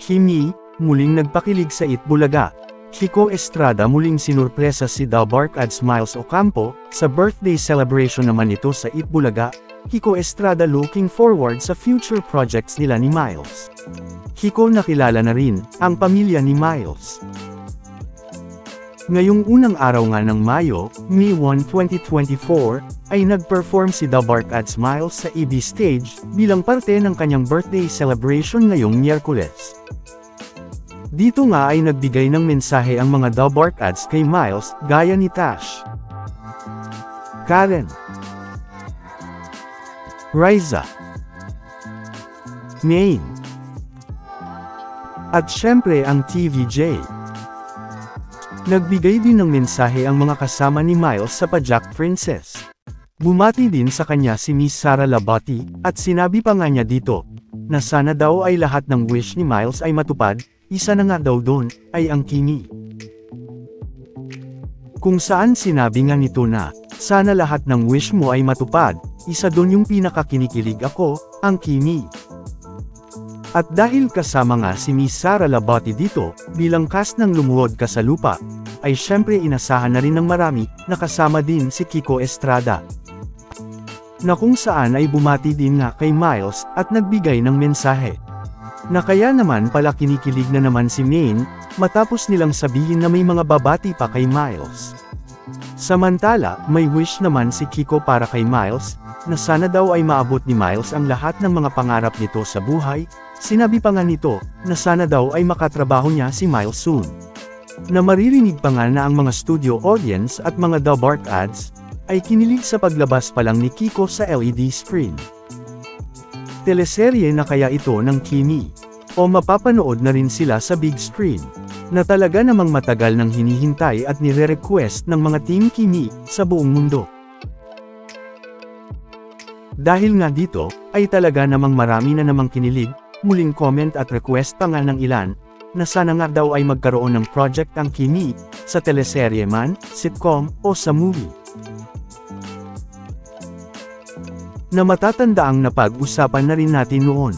Kimi, muling nagpakilig sa Itbulaga. Kiko Estrada muling sinurpresa si The Barkads Miles Ocampo, sa birthday celebration naman ito sa Itbulaga. Kiko Estrada looking forward sa future projects nila ni Miles. Kiko nakilala na rin, ang pamilya ni Miles. Ngayong unang araw nga ng Mayo, May 1, 2024, ay nag-perform si The Barkads Miles sa EB Stage, bilang parte ng kanyang birthday celebration ngayong Miyerkules. Dito nga ay nagbigay ng mensahe ang mga The Barkads kay Miles, gaya ni Tash, Karen, Riza, Maine, at syempre ang TVJ. Nagbigay din ng mensahe ang mga kasama ni Miles sa Pajak Princess. Bumati din sa kanya si Miss Sara Labati, at sinabi pa nga niya dito, na sana daw ay lahat ng wish ni Miles ay matupad, isa na nga daw doon, ay ang Kimi. Kung saan sinabi nga nito na, sana lahat ng wish mo ay matupad, isa doon yung pinakakinikilig ako, ang Kimi. At dahil kasama nga si Miss Sara Labati dito, bilang cast ng Lumuhod Ka sa Lupa, ay syempre inasahan na rin ng marami, na kasama din si Kiko Estrada. Na kung saan ay bumati din nga kay Miles, at nagbigay ng mensahe. Na kaya naman pala kinikilig na naman si Maine, matapos nilang sabihin na may mga babati pa kay Miles. Samantala, may wish naman si Kiko para kay Miles, na sana daw ay maabot ni Miles ang lahat ng mga pangarap nito sa buhay. Sinabi pa nga nito, na sana daw ay makatrabaho niya si Miles soon. Na maririnig pa nga na ang mga studio audience at mga The Barkads, ay kinilig sa paglabas pa lang ni Kiko sa LED screen. Teleserye na kaya ito ng Kimi? O mapapanood na rin sila sa big screen? Na talaga namang matagal nang hinihintay at nire-request ng mga Team Kimi, sa buong mundo. Dahil nga dito, ay talaga namang marami na namang kinilig, muling comment at request pa nga ng ilan, na sana nga daw ay magkaroon ng project ang Kimi, sa teleserye man, sitcom, o sa movie. Na matatandaang napag-usapan na rin natin noon.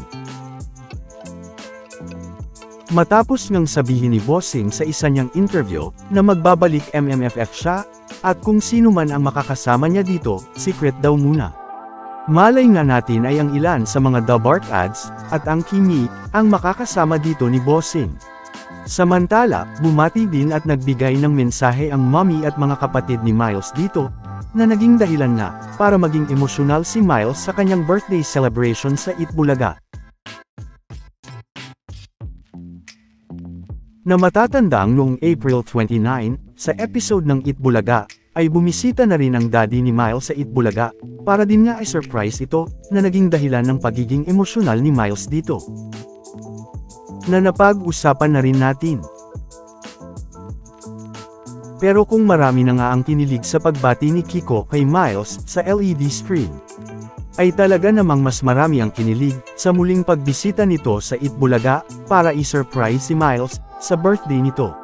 Matapos ngang sabihin ni Bossing sa isa niyang interview, na magbabalik MMFF siya, at kung sino man ang makakasama niya dito, secret daw muna. Malay nga natin ay ang ilan sa mga The Barkads, at ang Kimi, ang makakasama dito ni Bossing. Samantala, bumati din at nagbigay ng mensahe ang mommy at mga kapatid ni Miles dito, na naging dahilan nga, para maging emosyonal si Miles sa kanyang birthday celebration sa Itbulaga. Na matatandang noong April 29, sa episode ng Itbulaga, ay bumisita na rin ang daddy ni Miles sa Itbulaga, para din nga ay surprise ito, na naging dahilan ng pagiging emosyonal ni Miles dito. Na napag-usapan na rin natin. Pero kung marami na nga ang kinilig sa pagbati ni Kiko kay Miles sa LED screen, ay talaga namang mas marami ang kinilig sa muling pagbisita nito sa Itbulaga, para i-surprise si Miles sa birthday nito.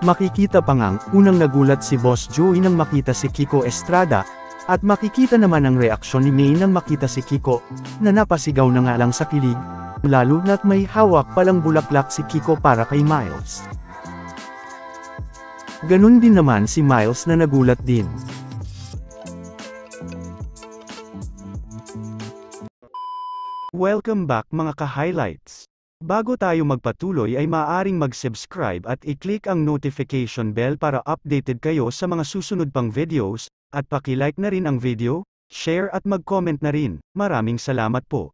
Makikita pa ngang unang nagulat si Boss Joey nang makita si Kiko Estrada, at makikita naman ang reaksyon ni Maine nang makita si Kiko, na napasigaw na nga lang sa kilig, lalo na't may hawak palang bulaklak si Kiko para kay Miles. Ganun din naman si Miles na nagulat din. Welcome back mga ka-highlights. Bago tayo magpatuloy ay maaaring mag-subscribe at i-click ang notification bell para updated kayo sa mga susunod pang videos, at paki-like na rin ang video, share at mag-comment na rin. Maraming salamat po.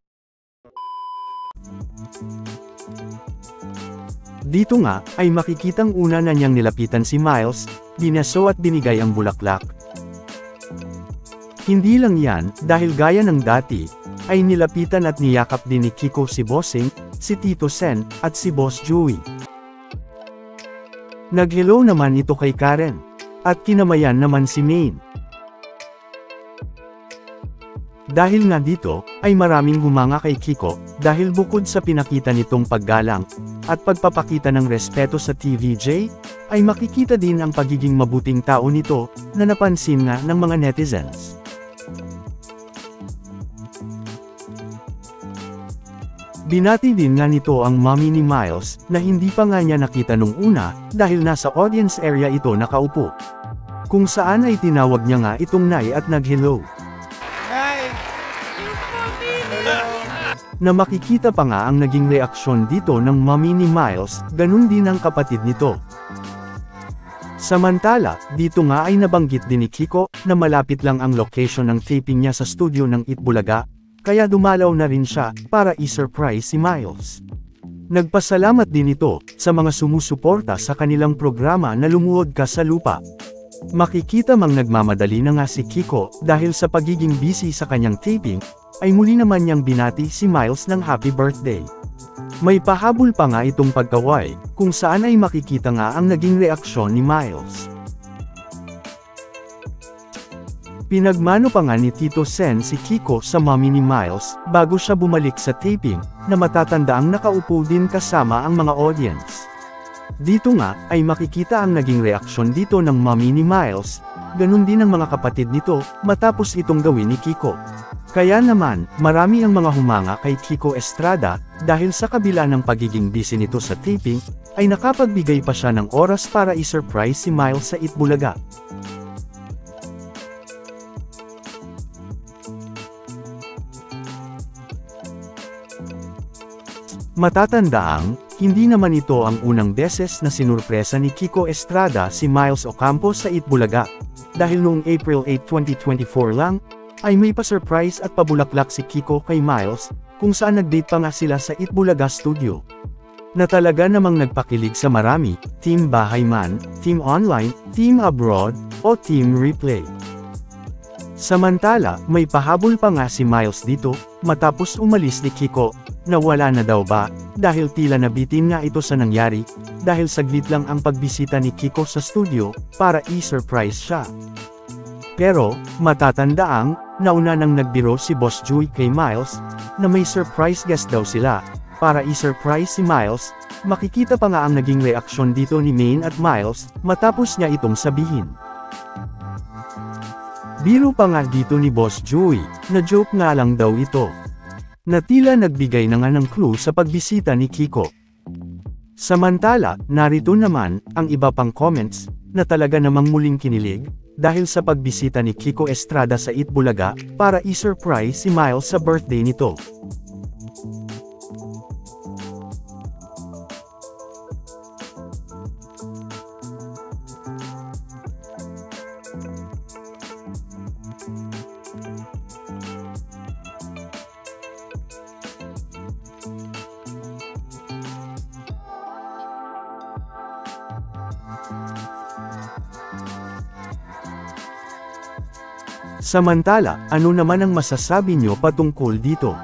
Dito nga, ay makikitang una na niyang nilapitan si Miles, binaso at binigay ang bulaklak. Hindi lang yan, dahil gaya ng dati, ay nilapitan at niyakap din ni Kiko si Bossing, si Tito Sen, at si Boss Joey. Nag-hello naman ito kay Karen, at kinamayan naman si Maine. Dahil nga dito, ay maraming humanga kay Kiko, dahil bukod sa pinakita nitong paggalang, at pagpapakita ng respeto sa TVJ, ay makikita din ang pagiging mabuting tao nito, na napansin nga ng mga netizens. Binati din nga nito ang mommy ni Miles, na hindi pa nga niya nakita nung una, dahil nasa audience area ito nakaupo. Kung saan ay tinawag niya nga itong Nay at nag-hello. Nay! Na makikita pa nga ang naging reaksyon dito ng mommy ni Miles, ganun din ang kapatid nito. Samantala, dito nga ay nabanggit din ni Kiko, na malapit lang ang location ng taping niya sa studio ng Itbulaga, kaya dumalaw na rin siya, para i-surprise si Miles. Nagpasalamat din ito, sa mga sumusuporta sa kanilang programa na Lumuhod Ka sa Lupa. Makikita mang nagmamadali na nga si Kiko, dahil sa pagiging busy sa kanyang taping, ay muli naman niyang binati si Miles ng happy birthday. May pahabol pa nga itong pagkaway, kung saan ay makikita nga ang naging reaksyon ni Miles. Pinagmano pa nga ni Tito Sen si Kiko sa mommy ni Miles, bago siya bumalik sa taping, na matatandaang nakaupo din kasama ang mga audience. Dito nga, ay makikita ang naging reaksyon dito ng mommy ni Miles, ganun din ang mga kapatid nito, matapos itong gawin ni Kiko. Kaya naman, marami ang mga humanga kay Kiko Estrada, dahil sa kabila ng pagiging busy nito sa taping, ay nakapagbigay pa siya ng oras para i-surprise si Miles sa Itbulaga. Matatandaang, hindi naman ito ang unang beses na sinurpresa ni Kiko Estrada si Miles Ocampo sa Itbulaga, dahil noong April 8, 2024 lang, ay may pa-surprise at pabulaklak si Kiko kay Miles, kung saan nag-date pa nga sila sa Itbulaga Studio. Na talaga namang nagpakilig sa marami, Team Bahay Man, Team Online, Team Abroad, o Team Replay. Samantala, may pahabol pa nga si Miles dito, matapos umalis ni Kiko, na wala na daw ba, dahil tila nabitin nga ito sa nangyari, dahil saglit lang ang pagbisita ni Kiko sa studio, para i-surprise siya. Pero, matatandaang, nauna nang nagbiro si Boss Joey kay Miles, na may surprise guest daw sila, para i-surprise si Miles. Makikita pa nga ang naging reaksyon dito ni Maine at Miles, matapos niya itong sabihin. Biro pa nga dito ni Boss Joey, na joke nga lang daw ito. Na tila nagbigay na nga ng clue sa pagbisita ni Kiko. Samantala, narito naman, ang iba pang comments, na talaga namang muling kinilig, dahil sa pagbisita ni Kiko Estrada sa Itbulaga, para i-surprise si Miles sa birthday nito. Samantala, ano naman ang masasabi nyo patungkol dito?